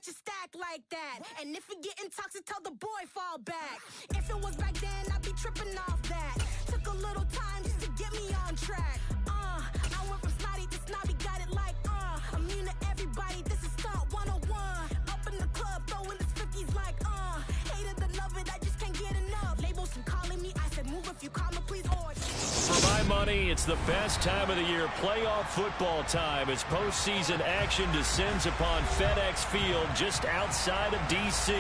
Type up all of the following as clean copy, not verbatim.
let you stack like that. And if you're getting toxic, tell the boy fall back. If it was back then, I'd be tripping off that. Took a little time just to get me on track. I went from snotty to snobby, got it like, immune to everybody, this is stunt 101. Up in the club, throwing this 50s like, hate it and love it, I just can't get enough. Labels from calling me, I said move if you call me, please, or... For my money, it's the best time of the year, playoff football time, as postseason action descends upon FedEx Field just outside of D.C.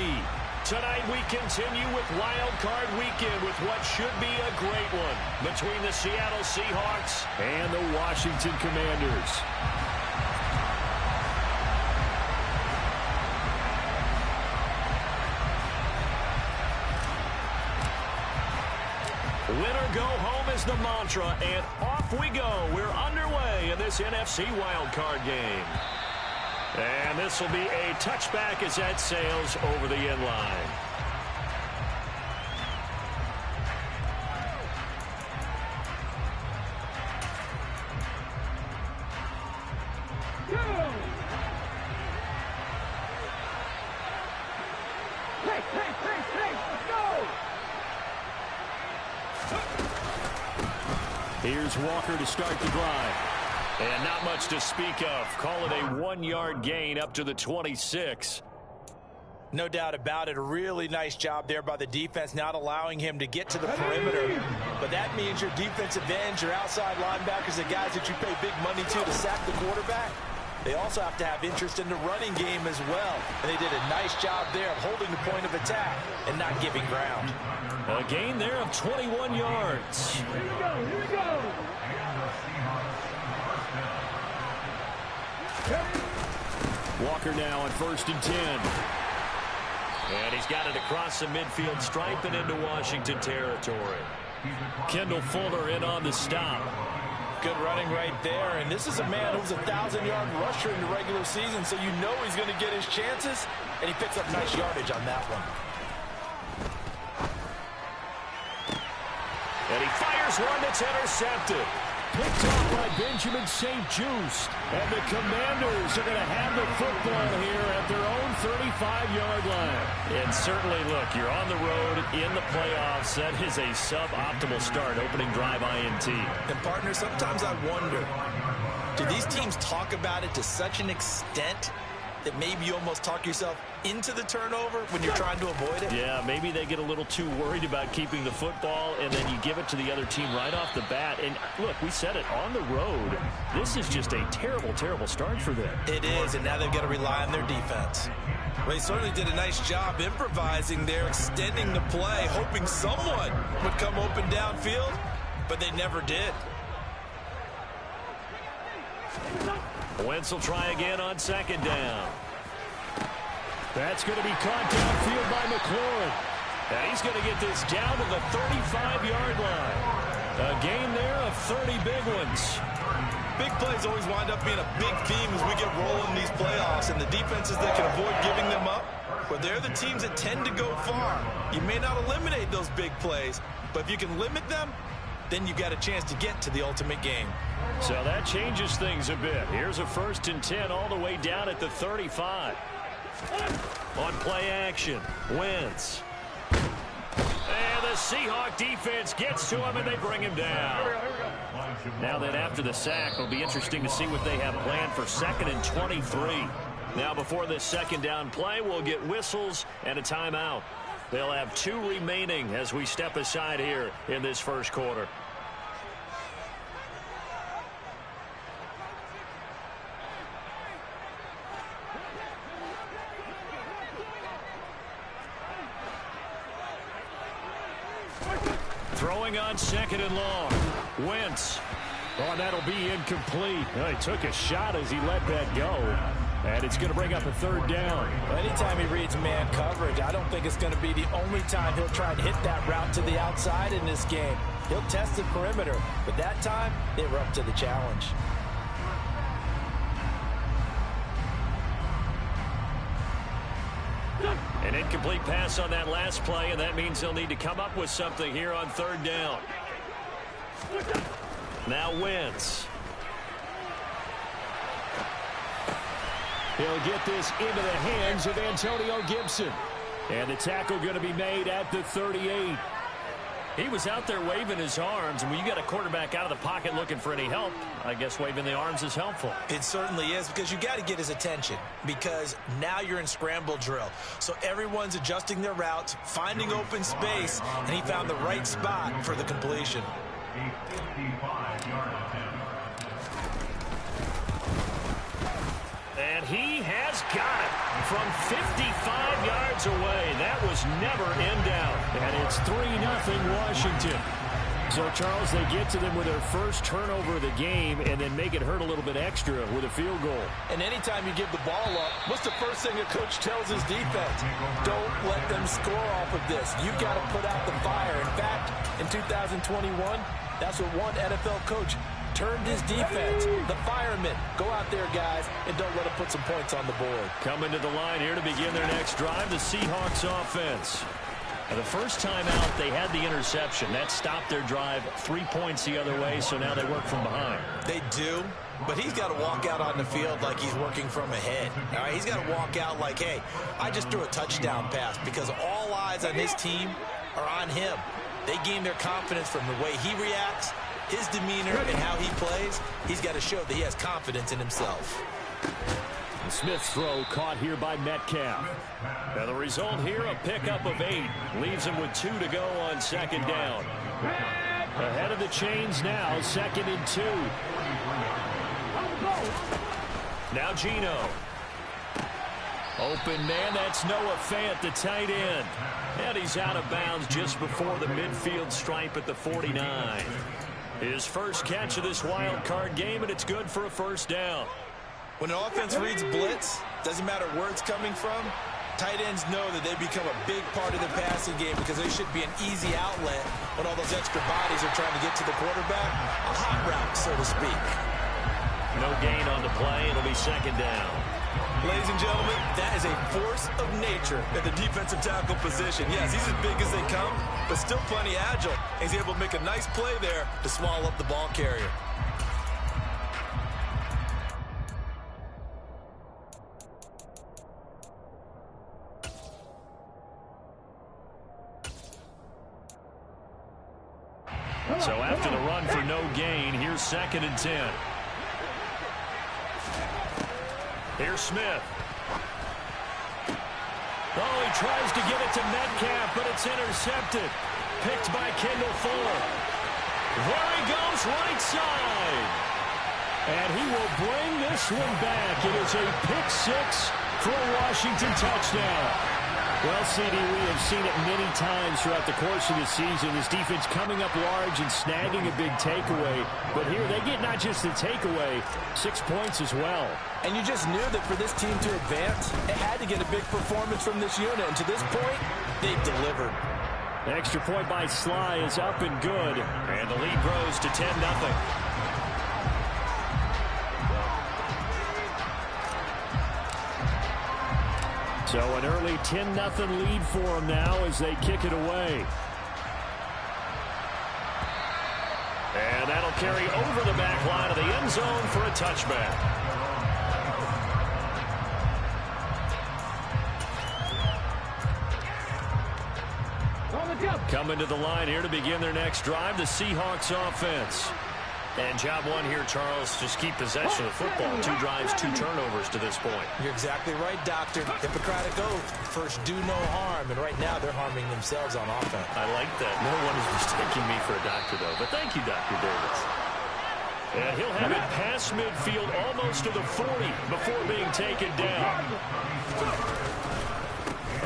Tonight we continue with Wild Card Weekend with what should be a great one between the Seattle Seahawks and the Washington Commanders. Winner go home is the mantra, and off we go. We're underway in this NFC wildcard game. And this will be a touchback as that sails over the end line. Here's Walker to start the drive. And not much to speak of. Call it a 1-yard gain up to the 26. No doubt about it. A really nice job there by the defense, not allowing him to get to the perimeter. But that means your defensive ends, your outside linebackers, the guys that you pay big money to sack the quarterback, they also have to have interest in the running game as well. And they did a nice job there of holding the point of attack and not giving ground. A gain there of 21 yards. Here we go, here we go. Walker now on 1st and 10. And he's got it across the midfield stripe and into Washington territory. Kendall Fuller in on the stop. Good running right there. And this is a man who's a 1,000-yard rusher in the regular season, so you know he's going to get his chances. And he picks up nice yardage on that one. And he fires one that's intercepted. Picked off by Benjamin St-Juste. And the Commanders are going to have the football here at their own 35-yard line. And certainly, look, you're on the road in the playoffs. That is a suboptimal start, opening drive INT. And, partner, sometimes I wonder, do these teams talk about it to such an extent that maybe you almost talk yourself into the turnover when you're trying to avoid it? Yeah, maybe they get a little too worried about keeping the football, and then you give it to the other team right off the bat. And look, we said it, on the road, this is just a terrible, terrible start for them. It is, and now they've got to rely on their defense. Well, they certainly did a nice job improvising there, extending the play, hoping someone would come open downfield, but they never did. Wentz will try again on 2nd down. That's going to be caught downfield by McLaurin. And he's going to get this down to the 35-yard line. A gain there of 30 big ones. Big plays always wind up being a big theme as we get rolling in these playoffs, and the defenses that can avoid giving them up, well, they're the teams that tend to go far. You may not eliminate those big plays, but if you can limit them, then you got a chance to get to the ultimate game. So that changes things a bit. Here's a 1st and 10 all the way down at the 35. On play action, Wentz. And the Seahawk defense gets to him, and they bring him down. Now then, after the sack, it'll be interesting to see what they have planned for 2nd and 23. Now, before this 2nd down play, we'll get whistles and a timeout. They'll have 2 remaining as we step aside here in this first quarter. Throwing on 2nd and long. Wentz. Oh, that'll be incomplete. Well, he took a shot as he let that go. And it's going to bring up a 3rd down. Well, anytime he reads man coverage, I don't think it's going to be the only time he'll try and hit that route to the outside in this game. He'll test the perimeter, but that time, they were up to the challenge. An incomplete pass on that last play, and that means they'll need to come up with something here on 3rd down. Now Wentz. He'll get this into the hands of Antonio Gibson. And the tackle going to be made at the 38. He was out there waving his arms, and when you got a quarterback out of the pocket looking for any help, I guess waving the arms is helpful. It certainly is, because you got to get his attention, because now you're in scramble drill. So everyone's adjusting their routes, finding open space, and he found the right spot for the completion. And he has got it from 55 yards away. That was never in doubt. And it's 3-0 Washington. So, Charles, they get to them with their first turnover of the game and then make it hurt a little bit extra with a field goal. And anytime you give the ball up, what's the first thing a coach tells his defense? Don't let them score off of this. You've got to put out the fire. In fact, in 2021, that's what one NFL coach turned his defense, the firemen. Go out there, guys, and don't let them put some points on the board. Coming to the line here to begin their next drive, the Seahawks offense. Now, the first time out, they had the interception. That stopped their drive 3 points the other way, so now they work from behind. They do, but he's got to walk out on the field like he's working from ahead. All right, he's got to walk out like, hey, I just threw a touchdown pass, because all eyes on his team are on him. They gain their confidence from the way he reacts, his demeanor, and how he plays. He's got to show that he has confidence in himself. Smith's throw caught here by Metcalf. Now the result here, a pickup of 8. Leaves him with 2 to go on second down. Ahead of the chains now, 2nd and 2. Now Geno. Open man, that's Noah Fant, the tight end. And he's out of bounds just before the midfield stripe at the 49. His first catch of this wild card game, and it's good for a first down. When an offense reads blitz, doesn't matter where it's coming from, tight ends know that they become a big part of the passing game, because they should be an easy outlet when all those extra bodies are trying to get to the quarterback. A hot route, so to speak. No gain on the play. It'll be second down. Ladies and gentlemen, that is a force of nature at the defensive tackle position. Yes, he's as big as they come, but still plenty agile. He's able to make a nice play there to swallow up the ball carrier. So after the run for no gain, here's 2nd and 10. Here's Smith. Oh, he tries to get it to Metcalf, but it's intercepted. Picked by Kendall Fuller. There he goes, right side. And he will bring this one back. It is a pick 6 for a Washington touchdown. Well, CD, we have seen it many times throughout the course of the season. This defense coming up large and snagging a big takeaway. But here they get not just the takeaway, 6 points as well. And you just knew that for this team to advance, it had to get a big performance from this unit. And to this point, they've delivered. The extra point by Sly is up and good. And the lead grows to 10-0. So an early 10-0 lead for them now as they kick it away. And that'll carry over the back line of the end zone for a touchback. Coming to the line here to begin their next drive, the Seahawks offense. And job one here, Charles, just keep possession of the football. 2 drives, 2 turnovers to this point. You're exactly right, Doctor. Hippocratic oath. First, do no harm. And right now, they're harming themselves on offense. I like that. No one is mistaking me for a doctor, though. But thank you, Dr. Davis. And he'll have it past midfield almost to the 40 before being taken down.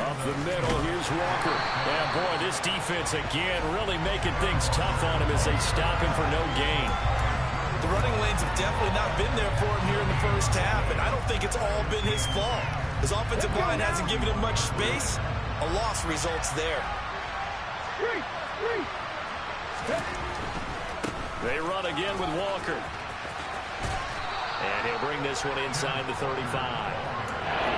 Up the middle, here's Walker. And boy, this defense again really making things tough on him as they stop him for no gain. The running lanes have definitely not been there for him here in the first half, and I don't think it's all been his fault. His offensive line hasn't given him much space. A loss results there. They run again with Walker. And he'll bring this one inside the 35.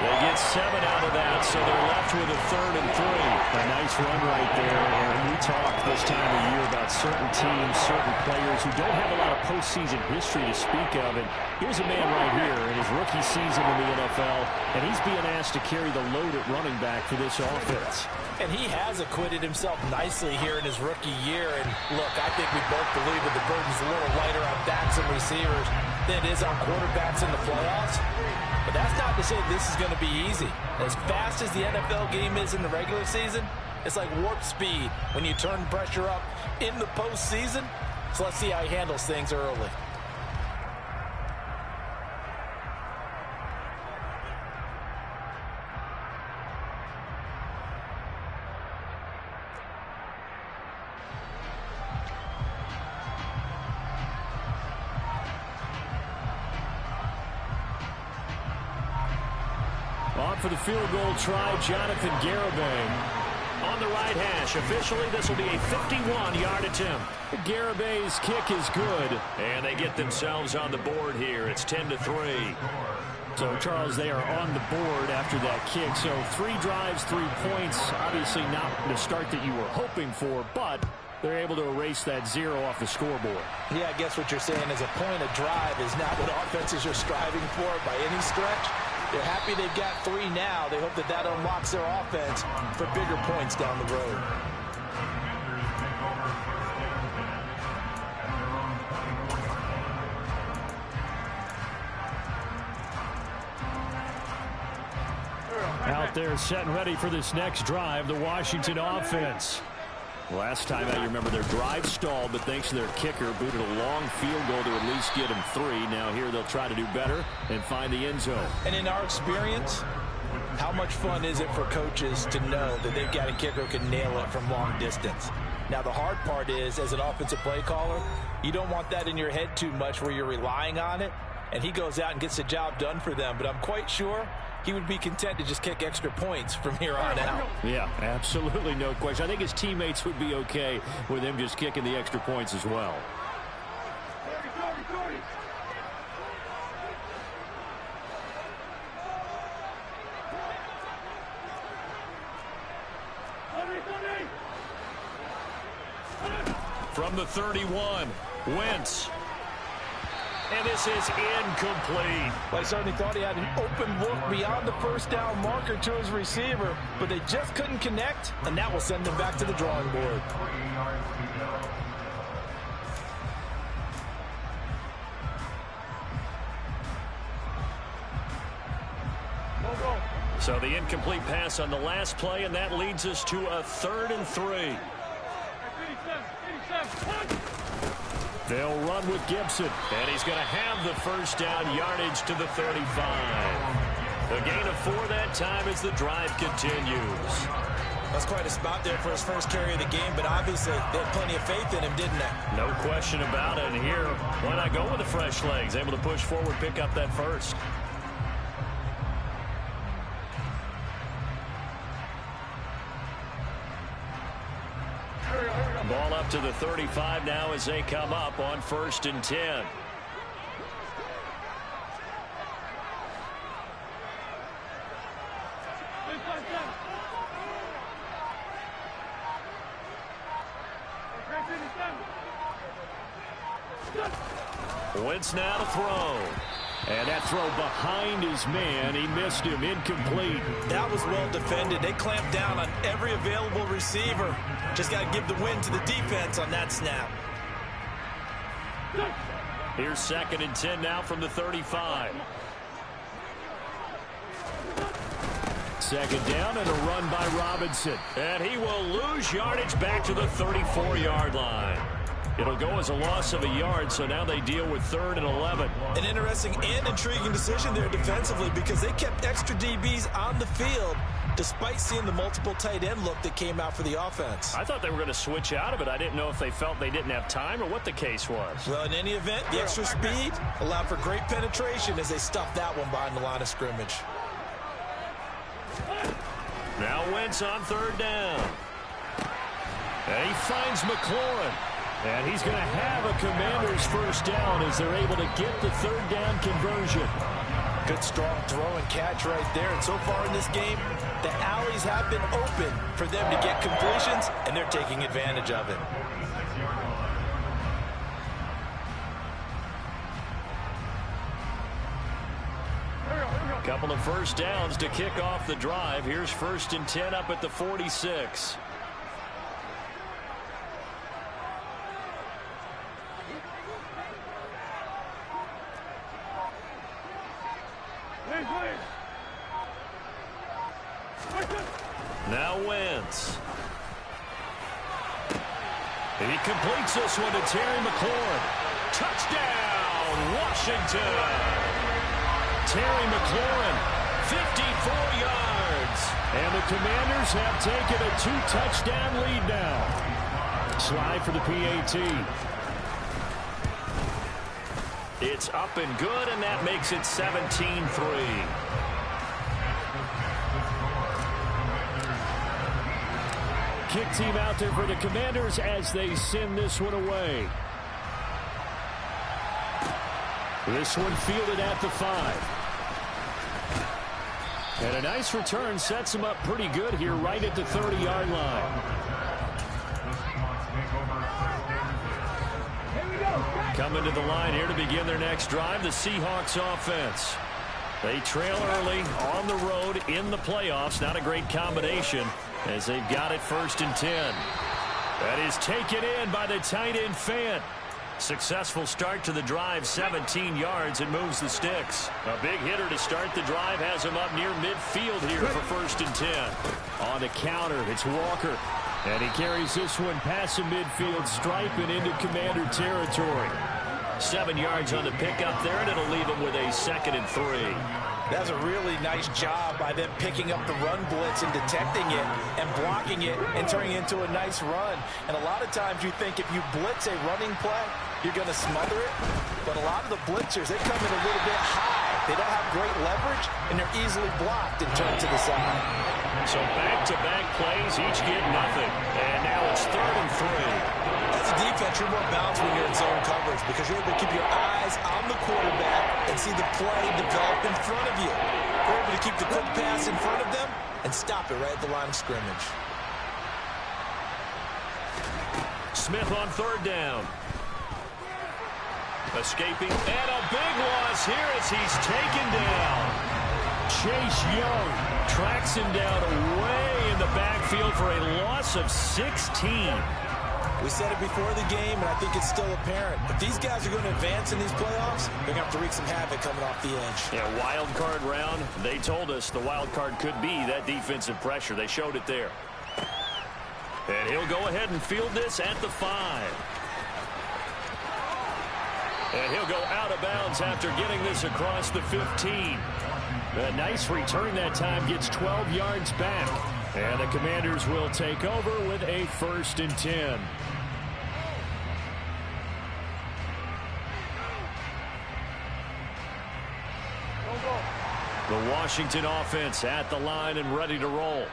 They get 7 out of that So they're left with a 3rd and 3. A nice run right there. And we talk this time of year about certain teams, certain players who don't have a lot of postseason history to speak of. And here's a man right here in his rookie season in the NFL, and he's being asked to carry the load at running back for this offense. And he has acquitted himself nicely here in his rookie year. And look, I think we both believe that the burden's a little lighter on backs and receivers than it is on quarterbacks in the playoffs. But that's not to say this is going to be easy. As fast as the NFL game is in the regular season, it's like warp speed when you turn pressure up in the postseason. So let's see how he handles things early. On for the field goal try, Jonathan Garibay. On the right hash. Officially, this will be a 51-yard attempt. Garibay's kick is good. And they get themselves on the board here. It's 10-3. So, Charles, they are on the board after that kick. So, 3 drives, 3 points. Obviously not the start that you were hoping for, but they're able to erase that 0 off the scoreboard. Yeah, I guess what you're saying is a point of drive is not what offenses are striving for by any stretch. They're happy they've got 3 now. They hope that that unlocks their offense for bigger points down the road. Out there set and ready for this next drive, the Washington offense. Last time out, you remember their drive stalled, but thanks to their kicker, booted a long field goal to at least get them 3. Now here they'll try to do better and find the end zone. And in our experience, how much fun is it for coaches to know that they've got a kicker who can nail it from long distance? Now, the hard part is, as an offensive play caller, you don't want that in your head too much where you're relying on it, and he goes out and gets the job done for them. But I'm quite sure he would be content to just kick extra points from here on out. Yeah, absolutely, no question. I think his teammates would be okay with him just kicking the extra points as well. From the 31, Wentz. And this is incomplete. Well, I certainly thought he had an open look beyond the first down marker to his receiver, but they just couldn't connect, and that will send them back to the drawing board. So the incomplete pass on the last play, and that leads us to a 3rd and 3. They'll run with Gibson. And he's going to have the first down yardage to the 35. A gain of 4 that time as the drive continues. That's quite a spot there for his first carry of the game, but obviously they had plenty of faith in him, didn't they? No question about it. And here, why not go with the fresh legs? Able to push forward, pick up that first. Ball up to the 35 now as they come up on 1st and 10. Wentz now to throw. And that throw behind his man, he missed him, incomplete. That was well defended. They clamped down on every available receiver. Just got to give the win to the defense on that snap. Here's 2nd and 10 now from the 35. 2nd down and a run by Robinson. And he will lose yardage back to the 34-yard line. It'll go as a loss of a yard, so now they deal with 3rd and 11. An interesting and intriguing decision there defensively because they kept extra DBs on the field despite seeing the multiple tight end look that came out for the offense. I thought they were going to switch out of it. I didn't know if they felt they didn't have time or what the case was. Well, in any event, the extra speed allowed for great penetration as they stuffed that one behind the line of scrimmage. Now Wentz on 3rd down. And he finds McLaurin. And he's going to have a Commander's first down as they're able to get the 3rd down conversion. Good, strong throw and catch right there. And so far in this game, the alleys have been open for them to get completions, and they're taking advantage of it. Couple of first downs to kick off the drive. Here's 1st and 10 up at the 46. Now Wentz. He completes this one to Terry McLaurin. Touchdown, Washington. Terry McLaurin, 54 yards. And the Commanders have taken a 2-touchdown lead now. Slide for the PAT. It's up and good, and that makes it 17-3. Kick team out there for the Commanders as they send this one away. This one fielded at the 5. And a nice return sets him up pretty good here right at the 30-yard line. Coming to the line here to begin their next drive, the Seahawks offense. They trail early on the road in the playoffs. Not a great combination as they've got it 1st and 10. That is taken in by the tight end Fant. Successful start to the drive, 17 yards, and moves the sticks. A big hitter to start the drive has him up near midfield here for 1st and 10. On the counter, it's Walker. And he carries this one past the midfield stripe and into Commander territory. 7 yards on the pickup there, and it'll leave him with a 2nd and 3. That's a really nice job by them picking up the run blitz and detecting it and blocking it and turning it into a nice run. And a lot of times you think if you blitz a running play, you're going to smother it. But a lot of the blitzers, they come in a little bit high. They don't have great leverage, and they're easily blocked and turned to the side. So back-to-back plays, each get nothing. And now it's 3rd and 3. As a defense, you're more balanced when you're in zone coverage because you're able to keep your eyes on the quarterback and see the play develop in front of you. You're able to keep the quick pass in front of them and stop it right at the line of scrimmage. Smith on 3rd down. Escaping, and a big loss here as he's taken down. Chase Young tracks him down away in the backfield for a loss of 16. We said it before the game, and I think it's still apparent. If these guys are going to advance in these playoffs, they're going to have to wreak some havoc coming off the edge. Yeah, wild card round. They told us the wild card could be that defensive pressure. They showed it there. And he'll go ahead and field this at the 5. And he'll go out of bounds after getting this across the 15. A nice return that time, gets 12 yards back. And the Commanders will take over with a 1st and 10. The Washington offense at the line and ready to roll.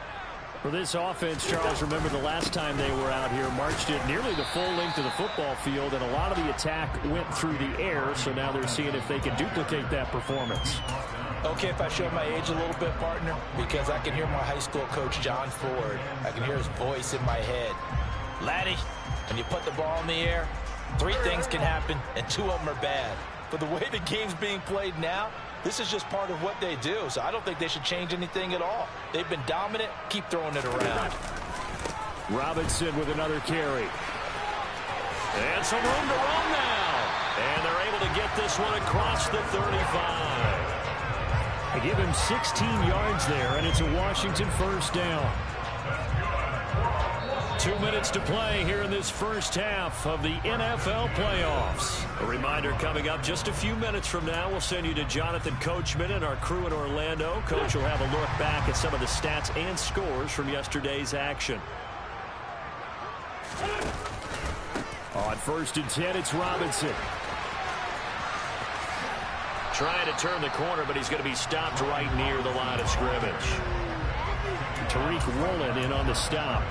For this offense, Charles, remember the last time they were out here, marched it nearly the full length of the football field, and a lot of the attack went through the air, so now they're seeing if they can duplicate that performance. Okay, if I show my age a little bit, partner, because I can hear my high school coach, John Ford. I can hear his voice in my head. Laddie, when you put the ball in the air, 3 things can happen, and 2 of them are bad. But the way the game's being played now, this is just part of what they do, so I don't think they should change anything at all. They've been dominant. Keep throwing it around. Robinson with another carry. And some room to run now. And they're able to get this one across the 35. They give him 16 yards there, and it's a Washington 1st down. 2 minutes to play here in this first half of the NFL playoffs. A reminder coming up just a few minutes from now, we'll send you to Jonathan Coachman and our crew in Orlando. Coach will have a look back at some of the stats and scores from yesterday's action. On 1st and 10, it's Robinson. Trying to turn the corner, but he's going to be stopped right near the line of scrimmage. Tariq Woolen in on the stop.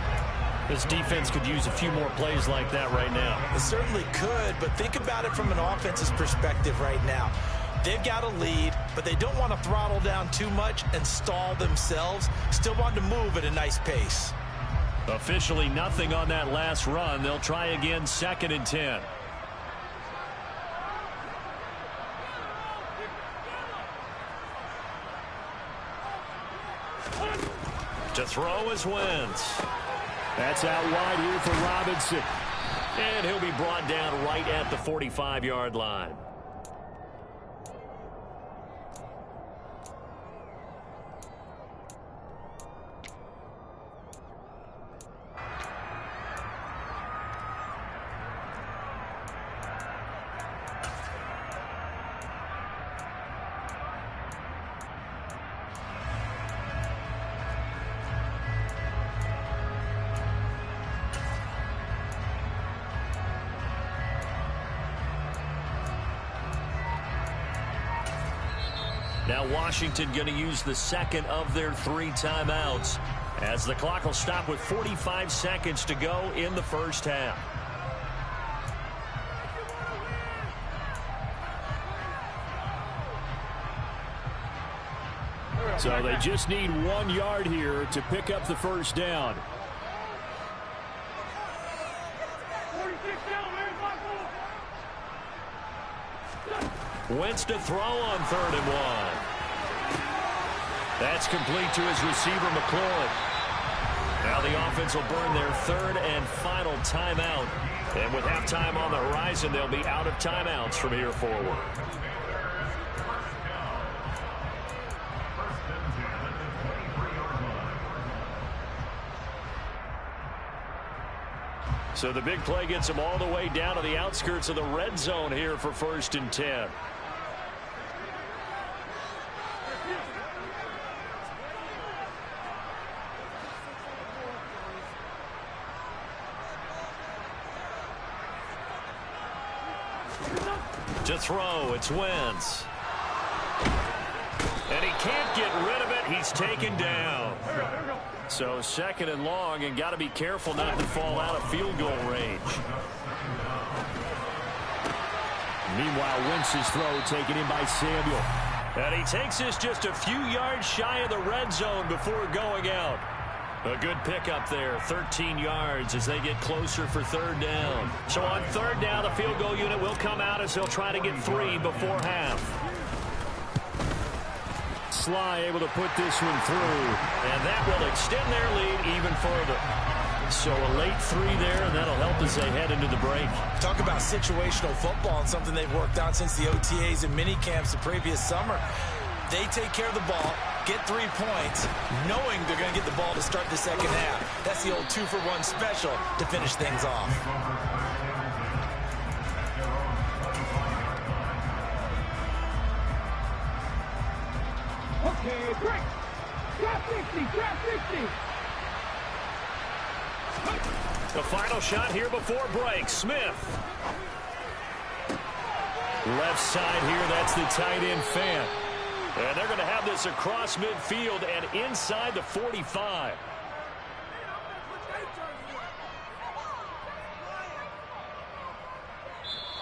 This defense could use a few more plays like that right now. It certainly could, but think about it from an offense's perspective right now. They've got a lead, but they don't want to throttle down too much and stall themselves. Still want to move at a nice pace. Officially nothing on that last run. They'll try again, 2nd and 10. To throw is Wentz. That's out wide here for Robinson. And he'll be brought down right at the 45-yard line. Now Washington going to use the 2nd of their 3 timeouts as the clock will stop with 45 seconds to go in the first half. So they just need 1 yard here to pick up the first down. Wentz to throw on 3rd and 1. That's complete to his receiver, McLaurin. Now the offense will burn their 3rd and final timeout. And with halftime on the horizon, they'll be out of timeouts from here forward. So the big play gets them all the way down to the outskirts of the red zone here for 1st and 10. To throw, it's Wentz. And he can't get rid of it. He's taken down. So 2nd and long, and got to be careful not to fall out of field goal range. Meanwhile, Wentz's throw taken in by Samuel. And he takes this just a few yards shy of the red zone before going out. A good pickup there, 13 yards as they get closer for 3rd down. So on 3rd down, the field goal unit will come out as they'll try to get 3 before half. Sly able to put this one through. And that will extend their lead even further. So a late 3 there, and that'll help as they head into the break. Talk about situational football and something they've worked on since the OTAs and mini camps the previous summer. They take care of the ball, get 3 points, knowing they're going to get the ball to start the second half. That's the old 2-for-1 special to finish things off. Okay, break. Drop 60, drop 60. The final shot here before break. Smith. Left side here, that's the tight end Fant. And they're going to have this across midfield and inside the 45.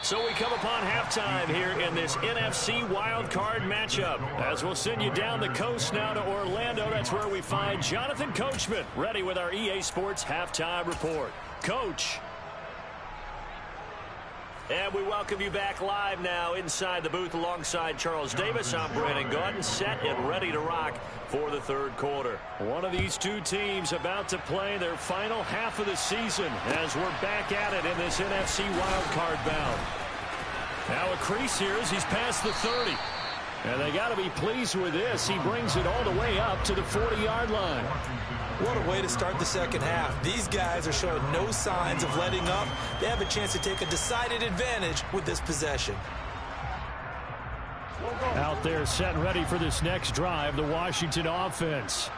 So we come upon halftime here in this NFC wildcard matchup. As we'll send you down the coast now to Orlando, that's where we find Jonathan Coachman ready with our EA Sports halftime report. Coach. And we welcome you back live now inside the booth alongside Charles Davis. I'm Brandon Gaudin, set and ready to rock for the 3rd quarter. One of these 2 teams about to play their final half of the season as we're back at it in this NFC wildcard bout. Now a crease here as he's past the 30. And they got to be pleased with this. He brings it all the way up to the 40-yard line. What a way to start the second half. These guys are showing no signs of letting up. They have a chance to take a decided advantage with this possession. Out there set and ready for this next drive, the Washington offense.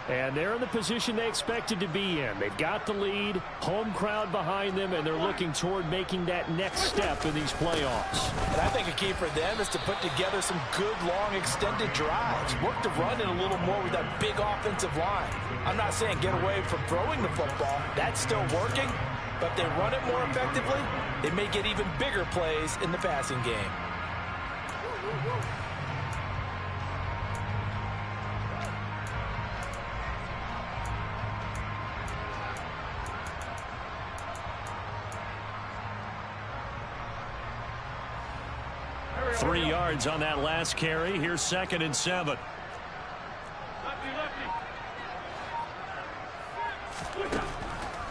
And they're in the position they expected to be in. They've got the lead, home crowd behind them, and they're looking toward making that next step in these playoffs. And I think a key for them is to put together some good, long, extended drives. Work the run in a little more with that big offensive line. I'm not saying get away from throwing the football. That's still working. But if they run it more effectively, they may get even bigger plays in the passing game. 3 yards on that last carry. Here's 2nd and 7.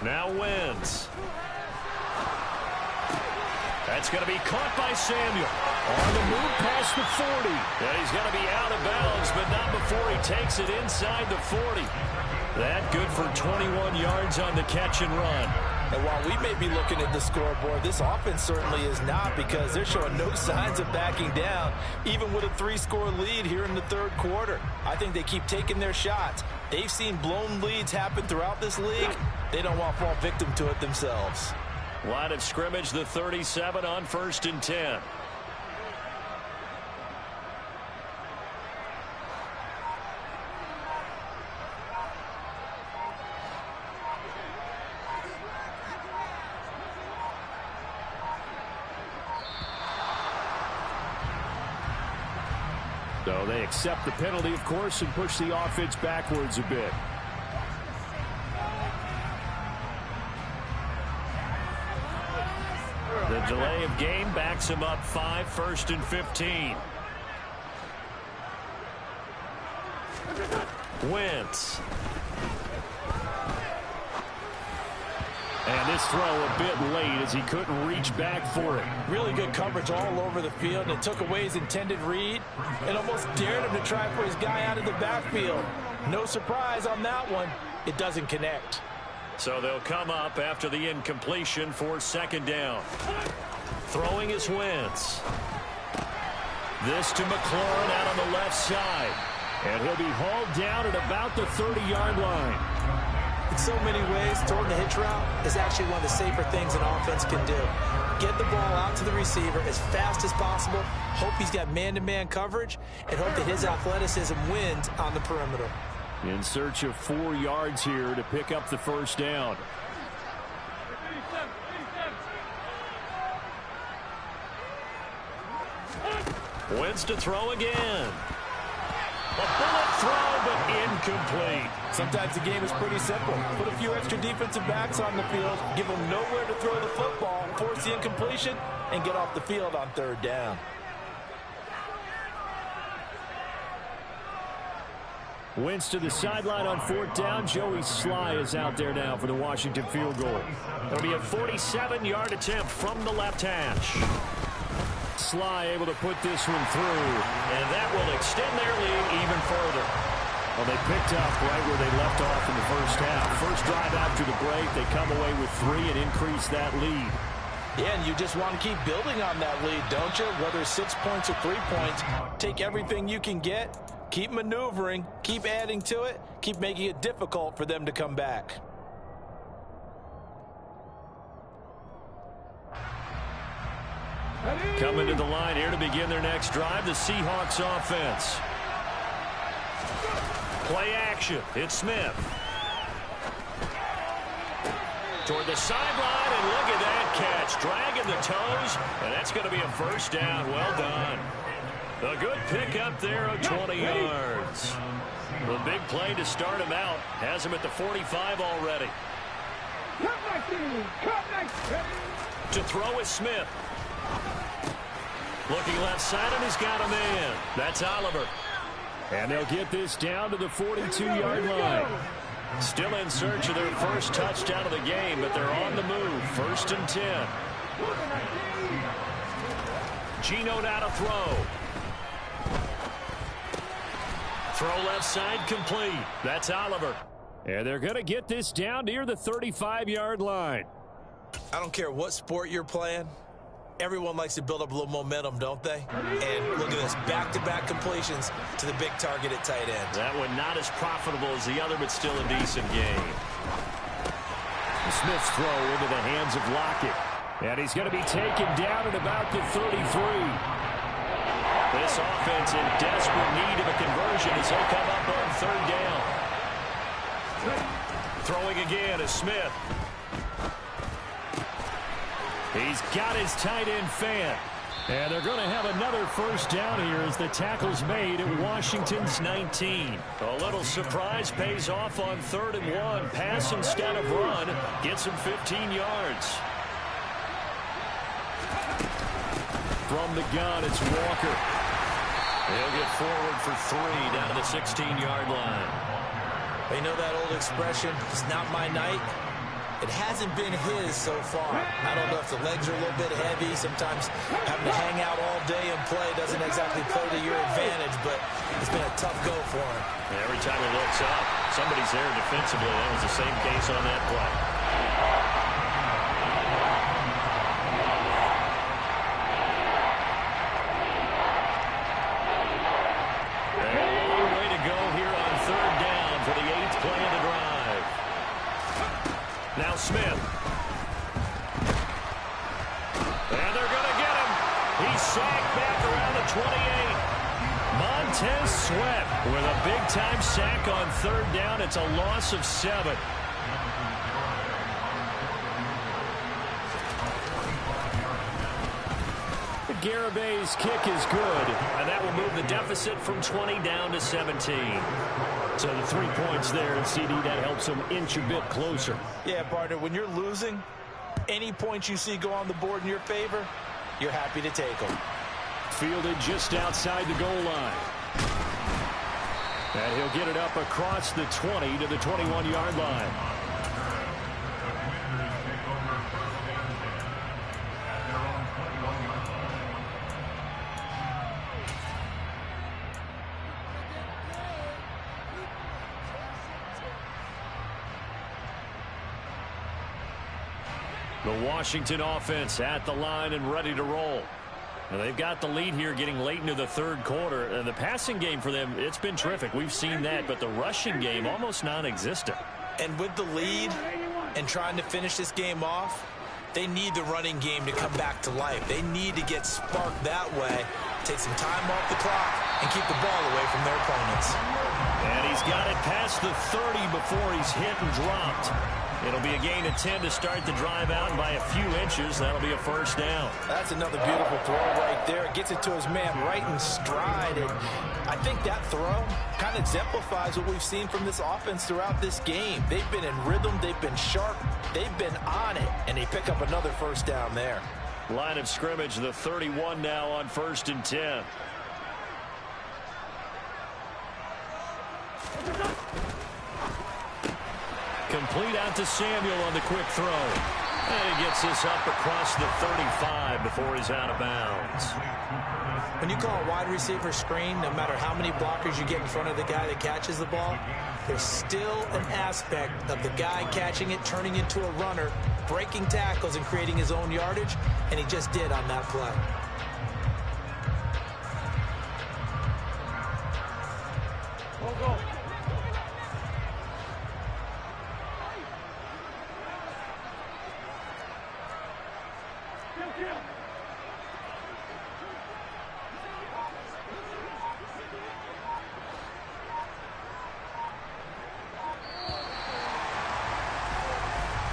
Now Wentz. That's going to be caught by Samuel. On the move past the 40. And he's going to be out of bounds, but not before he takes it inside the 40. That good for 21 yards on the catch and run. And while we may be looking at the scoreboard, this offense certainly is not, because they're showing no signs of backing down, even with a 3-score lead here in the 3rd quarter. I think they keep taking their shots. They've seen blown leads happen throughout this league. They don't want to fall victim to it themselves. Line of scrimmage, the 37 on 1st and 10. So they accept the penalty, of course, and push the offense backwards a bit. The delay of game backs him up 5, 1st and 15. Wentz. And this throw a bit late as he couldn't reach back for it. Really good coverage all over the field, and it took away his intended read and almost dared him to try for his guy out of the backfield. No surprise on that one. It doesn't connect. So they'll come up after the incompletion for 2nd down. Throwing is Wentz. This to McLaurin out on the left side. And he'll be hauled down at about the 30-yard line. In so many ways, throwing the hitch route is actually one of the safer things an offense can do. Get the ball out to the receiver as fast as possible, hope he's got man-to-man coverage, and hope that his athleticism wins on the perimeter. In search of 4 yards here to pick up the 1st down. Wentz to throw again. A bullet throw, but incomplete. Sometimes the game is pretty simple. Put a few extra defensive backs on the field, give them nowhere to throw the football, force the incompletion, and get off the field on 3rd down. Wentz to the sideline on 4th down. Joey Sly is out there now for the Washington field goal. It'll be a 47-yard attempt from the left hash. Sly able to put this one through. And that will extend their lead even further. Well, they picked up right where they left off in the 1st half. First drive after the break, they come away with 3 and increase that lead. Yeah, and you just want to keep building on that lead, don't you? Whether 6 points or 3 points, take everything you can get, keep maneuvering, keep adding to it, keep making it difficult for them to come back. Coming to the line here to begin their next drive, the Seahawks offense. Play action. It's Smith. Toward the sideline, and look at that catch. Dragging the toes, and that's going to be a 1st down. Well done. A good pickup there of 20 yards. The big play to start him out. Has him at the 45 already. To throw is Smith. Looking left side, and he's got a man. That's Oliver. And they'll get this down to the 42-yard line. Still in search of their first touchdown of the game, but they're on the move. 1st and 10. Geno now to throw. Throw left side complete. That's Oliver. And they're going to get this down near the 35-yard line. I don't care what sport you're playing. Everyone likes to build up a little momentum, don't they? And look at this, back-to-back completions to the big target at tight end. That one not as profitable as the other, but still a decent game. Smith's throw into the hands of Lockett. And he's going to be taken down at about the 33. This offense in desperate need of a conversion as he'll come up on 3rd down. Throwing again is Smith. He's got his tight end fan. And they're going to have another first down here as the tackle's made at Washington's 19. A little surprise pays off on 3rd and 1. Pass instead of run. Gets him 15 yards. From the gun, it's Walker. He'll get forward for 3 down to the 16-yard line. You know that old expression, it's not my night? It hasn't been his so far. I don't know if the legs are a little bit heavy. Sometimes having to hang out all day and play doesn't exactly play to your advantage, but it's been a tough go for him. Every time he looks up, somebody's there defensively. That was the same case on that play. A long way to go here on 3rd down for the 8th play of the drive. Now Smith. And they're going to get him. He's sacked back around the 28. Montez Sweat with a big-time sack on 3rd down. It's a loss of 7. The Garabay's kick is good, and that will move the deficit from 20 down to 17. So the 3 points there, and CD, that helps them inch a bit closer. Yeah, partner, when you're losing, any points you see go on the board in your favor, you're happy to take them. Fielded just outside the goal line. And he'll get it up across the 20 to the 21-yard line. The Washington offense at the line and ready to roll. And they've got the lead here getting late into the 3rd quarter. And the passing game for them, it's been terrific. We've seen that, but the rushing game almost non-existent. And with the lead and trying to finish this game off, they need the running game to come back to life. They need to get sparked that way, take some time off the clock, and keep the ball away from their opponents. And he's got it past the 30 before he's hit and dropped. It'll be a gain of 10 to start the drive out, and by a few inches, that'll be a first down. That's another beautiful throw right there. It gets it to his man right in stride. And I think that throw kind of exemplifies what we've seen from this offense throughout this game. They've been in rhythm. They've been sharp. They've been on it. And they pick up another first down there. Line of scrimmage, the 31 now on 1st and 10. Complete out to Samuel on the quick throw. And he gets this up across the 35 before he's out of bounds. When you call a wide receiver screen, no matter how many blockers you get in front of the guy that catches the ball, there's still an aspect of the guy catching it, turning into a runner, breaking tackles and creating his own yardage, and he just did on that play. Go.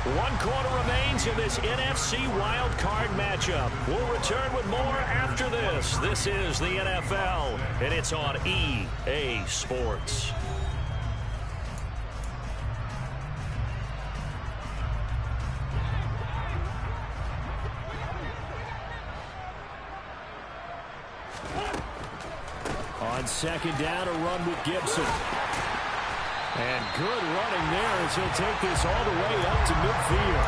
One quarter remains in this NFC Wild Card matchup. We'll return with more after this. This is the NFL, and it's on EA Sports. On 2nd down, a run with Gibson. And good running there as he'll take this all the way up to midfield.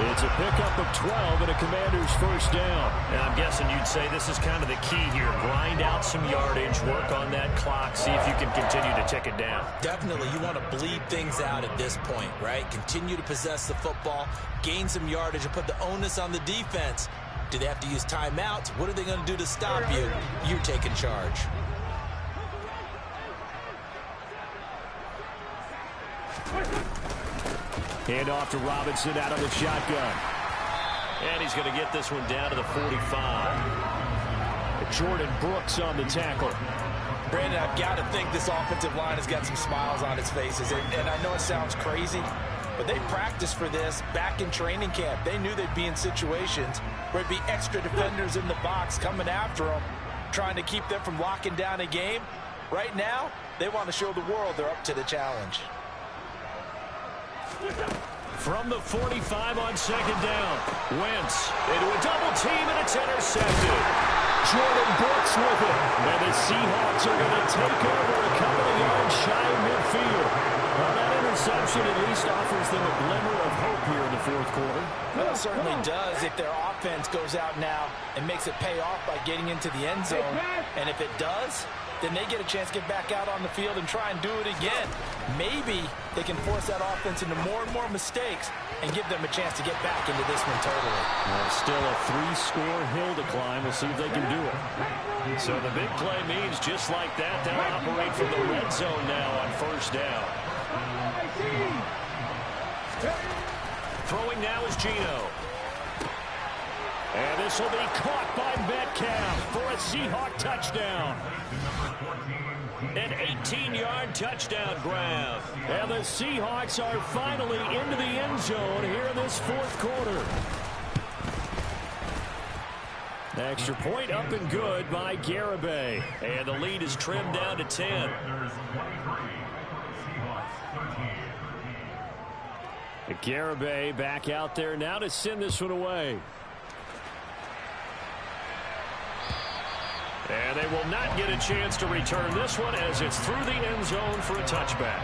It's a pickup of 12 and a Commander's first down. And I'm guessing you'd say this is kind of the key here. Grind out some yardage, work on that clock, see if you can continue to tick it down. Definitely, you want to bleed things out at this point, right? Continue to possess the football, gain some yardage, and put the onus on the defense. Do they have to use timeouts? What are they going to do to stop you? You're taking charge. Hand off to Robinson out of the shotgun. And he's going to get this one down to the 45. Jordan Brooks on the tackle. Brandon, I've got to think this offensive line has got some smiles on its faces. And I know it sounds crazy, but they practiced for this back in training camp. They knew they'd be in situations where it'd be extra defenders in the box coming after them, trying to keep them from locking down a game. Right now, they want to show the world they're up to the challenge. From the 45 on second down, Wentz into a double team, and it's intercepted. Jordan Brooks with it. And the Seahawks are going to take over a couple of yards shy of midfield. Well, that interception at least offers them a glimmer of hope here in the fourth quarter. Well, it certainly does if their offense goes out now and makes it pay off by getting into the end zone. And if it does, then they get a chance to get back out on the field and try and do it again. Maybe they can force that offense into more and more mistakes and give them a chance to get back into this one totally. Well, still a 3-score hill to climb. We'll see if they can do it. So the big play means just like that, they'll operate from the red zone now on first down. Throwing now is Geno. And this will be caught by Metcalf for a Seahawk touchdown. An 18-yard touchdown grab. And the Seahawks are finally into the end zone here in this fourth quarter. Extra point up and good by Garibay. And the lead is trimmed down to 10. Garibay back out there now to send this one away. And they will not get a chance to return this one as it's through the end zone for a touchback.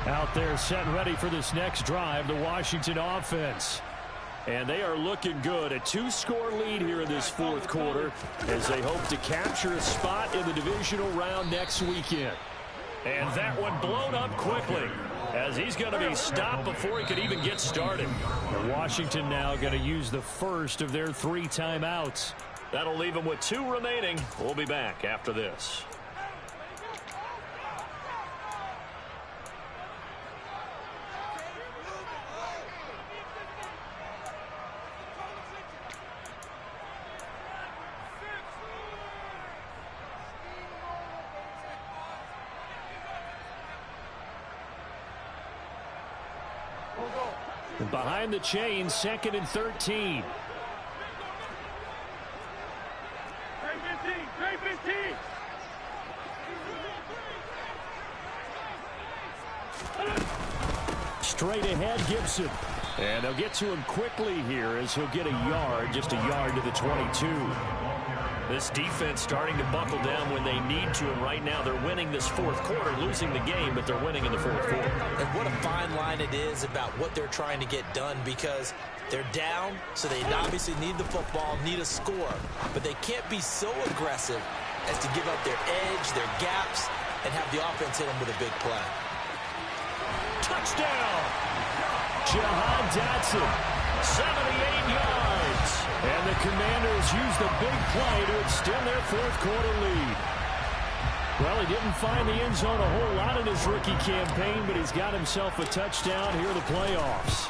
Out there set and ready for this next drive, the Washington offense. And they are looking good. A 2-score lead here in this fourth quarter as they hope to capture a spot in the divisional round next weekend. And that one blown up quickly as he's going to be stopped before he could even get started. And Washington now going to use the first of their 3 timeouts. That'll leave them with 2 remaining. We'll be back after this. Behind the chain, 2nd and 13. Straight ahead, Gibson. And they'll get to him quickly here as he'll get a yard, just a yard to the 22. This defense starting to buckle down when they need to, and right now they're winning this fourth quarter, losing the game, but they're winning in the fourth quarter. And what a fine line it is about what they're trying to get done, because they're down, so they obviously need the football, need a score, but they can't be so aggressive as to give up their edge, their gaps, and have the offense hit them with a big play. Touchdown! Jahan Dotson, 78 yards. And the Commanders use the big play to extend their fourth quarter lead. Well, he didn't find the end zone a whole lot in his rookie campaign, but he's got himself a touchdown here in the playoffs.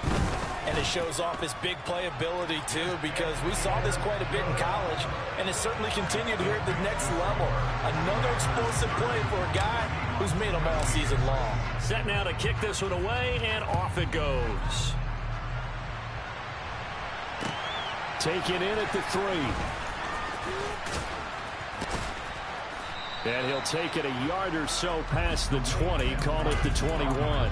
And it shows off his big play ability, too, because we saw this quite a bit in college, and it certainly continued here at the next level. Another explosive play for a guy who's made them all season long. Set now to kick this one away, and off it goes. Taken in at the 3. And he'll take it a yard or so past the 20, call it the 21.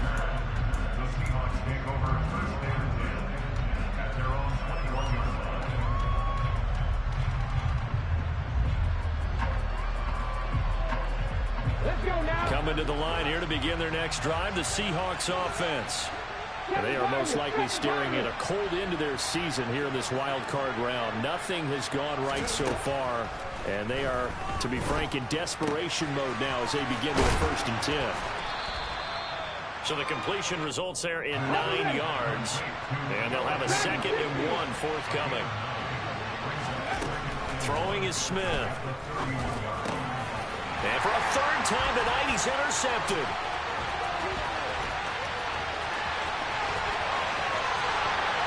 Coming to the line here to begin their next drive, the Seahawks offense. They are most likely staring at a cold end to their season here in this wild card round. Nothing has gone right so far, and they are, to be frank, in desperation mode now as they begin with 1st and 10. So the completion results there in 9 yards, and they'll have a 2nd and 1 forthcoming. Throwing is Smith. And for a 3rd time tonight, he's intercepted.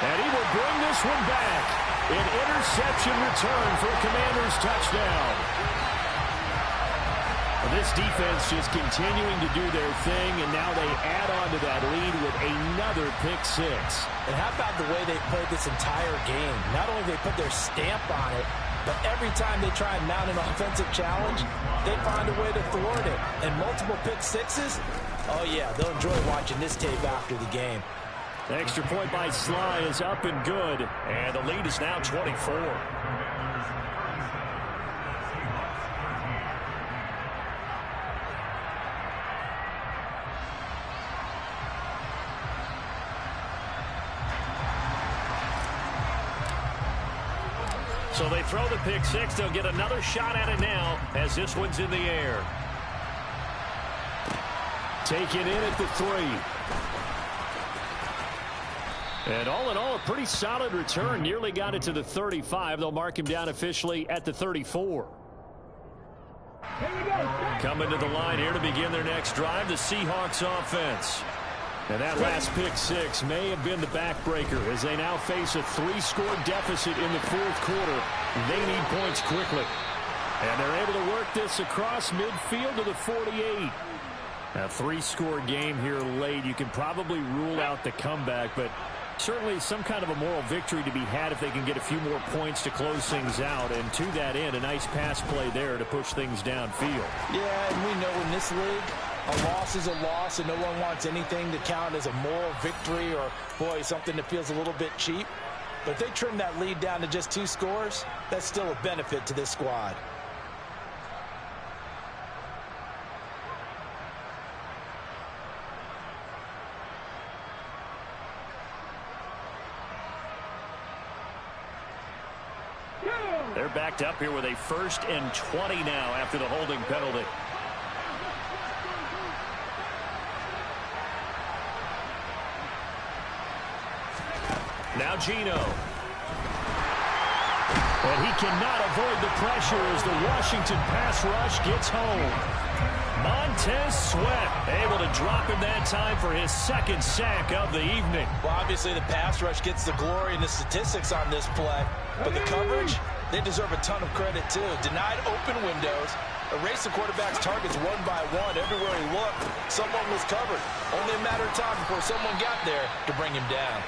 And he will bring this one back. An interception return for a Commanders touchdown. Well, this defense just continuing to do their thing, and now they add on to that lead with another pick six. And how about the way they played this entire game? Not only they put their stamp on it, but every time they try and mount an offensive challenge, they find a way to thwart it. And multiple pick sixes, oh yeah, they'll enjoy watching this tape after the game. The extra point by Sly is up and good. And the lead is now 24. So they throw the pick six. They'll get another shot at it now as this one's in the air. Taken in at the 3. And all in all, a pretty solid return. Nearly got it to the 35. They'll mark him down officially at the 34. Coming to the line here to begin their next drive, the Seahawks offense. And that last pick six may have been the backbreaker as they now face a 3-score deficit in the fourth quarter. They need points quickly. And they're able to work this across midfield to the 48. A 3-score game here late. You can probably rule out the comeback, but certainly some kind of a moral victory to be had if they can get a few more points to close things out. And to that end, a nice pass play there to push things downfield. Yeah, and we know in this league, a loss is a loss, and no one wants anything to count as a moral victory or, boy, something that feels a little bit cheap. But if they trim that lead down to just 2 scores, that's still a benefit to this squad. They're backed up here with a 1st and 20 now after the holding penalty. Now Geno. And he cannot avoid the pressure as the Washington pass rush gets home. Montez Sweat able to drop him that time for his 2nd sack of the evening. Well, obviously the pass rush gets the glory and the statistics on this play, but the coverage, they deserve a ton of credit too. Denied open windows, erased the quarterback's targets one by one. Everywhere he looked, someone was covered. Only a matter of time before someone got there to bring him down.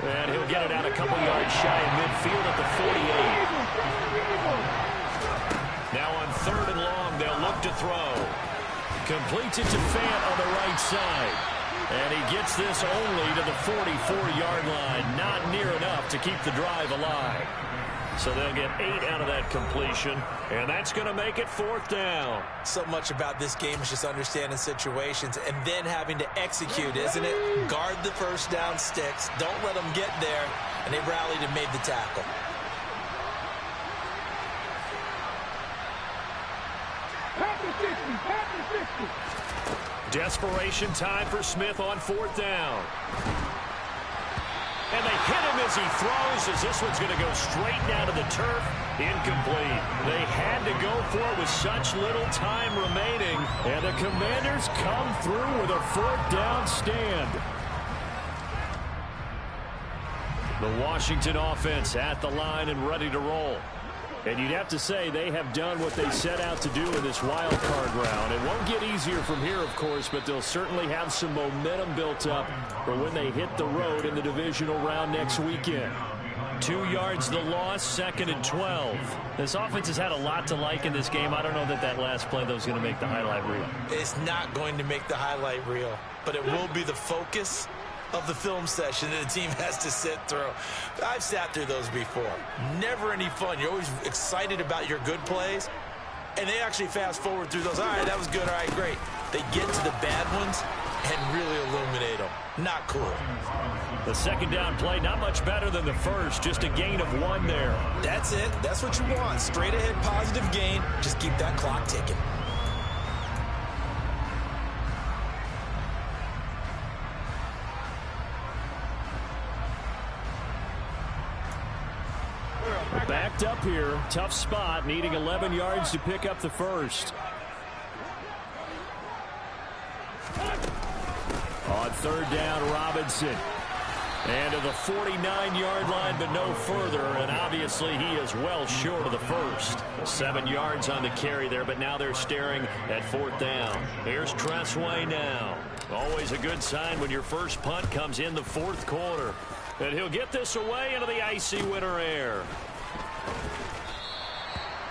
And he'll get it out a couple yards shy of midfield at the 48. Now on 3rd and long, they'll look to throw. Completes it to Fant on the right side. And he gets this only to the 44-yard line. Not near enough to keep the drive alive. So they'll get 8 out of that completion, and that's going to make it 4th down. So much about this game is just understanding situations and then having to execute, isn't it? Guard the first down sticks. Don't let them get there, and they rallied and made the tackle. Desperation time for Smith on 4th down. And they hit him as he throws, as this one's going to go straight down to the turf. Incomplete. They had to go for it with such little time remaining. And the Commanders come through with a 4th down stand. The Washington offense at the line and ready to roll. And you'd have to say they have done what they set out to do in this wild card round. It won't get easier from here, of course, but they'll certainly have some momentum built up for when they hit the road in the divisional round next weekend. 2 yards the loss, 2nd and 12. This offense has had a lot to like in this game. I don't know that that last play, though, is going to make the highlight reel. It's not going to make the highlight reel, but it will be the focus of the film session that the team has to sit through. I've sat through those before. Never any fun. You're always excited about your good plays, and they actually fast forward through those. All right, that was good. All right, great. They get to the bad ones and really illuminate them. Not cool. The 2nd down play, not much better than the first. Just a gain of 1 there. That's it. That's what you want. Straight ahead positive gain. Just keep that clock ticking. Backed up here. Tough spot. Needing 11 yards to pick up the first. On 3rd down, Robinson. And to the 49-yard line, but no further. And obviously, he is well short of the first. 7 yards on the carry there, but now they're staring at 4th down. Here's Tressway now. Always a good sign when your first punt comes in the 4th quarter. And he'll get this away into the icy winter air.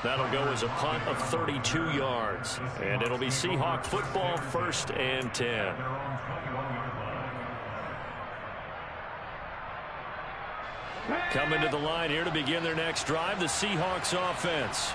That'll go as a punt of 32 yards. And it'll be Seahawk football, 1st and 10. Coming to the line here to begin their next drive, the Seahawks offense.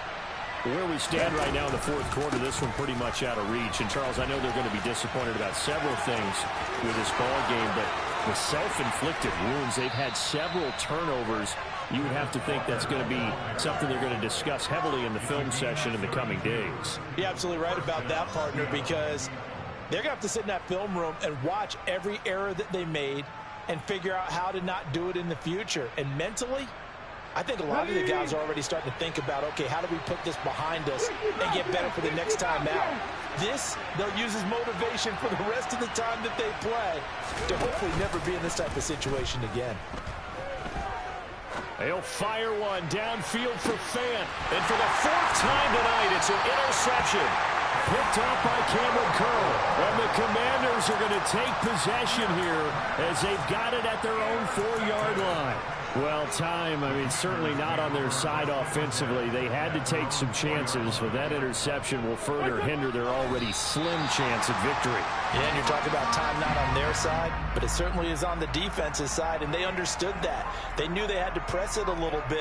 Where we stand right now in the 4th quarter, this one pretty much out of reach. And, Charles, I know they're going to be disappointed about several things with this ball game, but the self-inflicted wounds, they've had several turnovers. You would have to think that's going to be something they're going to discuss heavily in the film session in the coming days. You're absolutely right about that, partner, because they're going to have to sit in that film room and watch every error that they made and figure out how to not do it in the future. And mentally, I think a lot of the guys are already starting to think about, okay, how do we put this behind us and get better for the next time out? This, they'll use as motivation for the rest of the time that they play to hopefully never be in this type of situation again. They'll fire one downfield for Fant. And for the 4th time tonight, it's an interception. Picked up by Cameron Curl. And the Commanders are going to take possession here as they've got it at their own 4-yard line. Well, time, certainly not on their side offensively. They had to take some chances, but that interception will further hinder their already slim chance at victory. Yeah, and you're talking about time not on their side, but it certainly is on the defensive side, and they understood that. They knew they had to press it a little bit.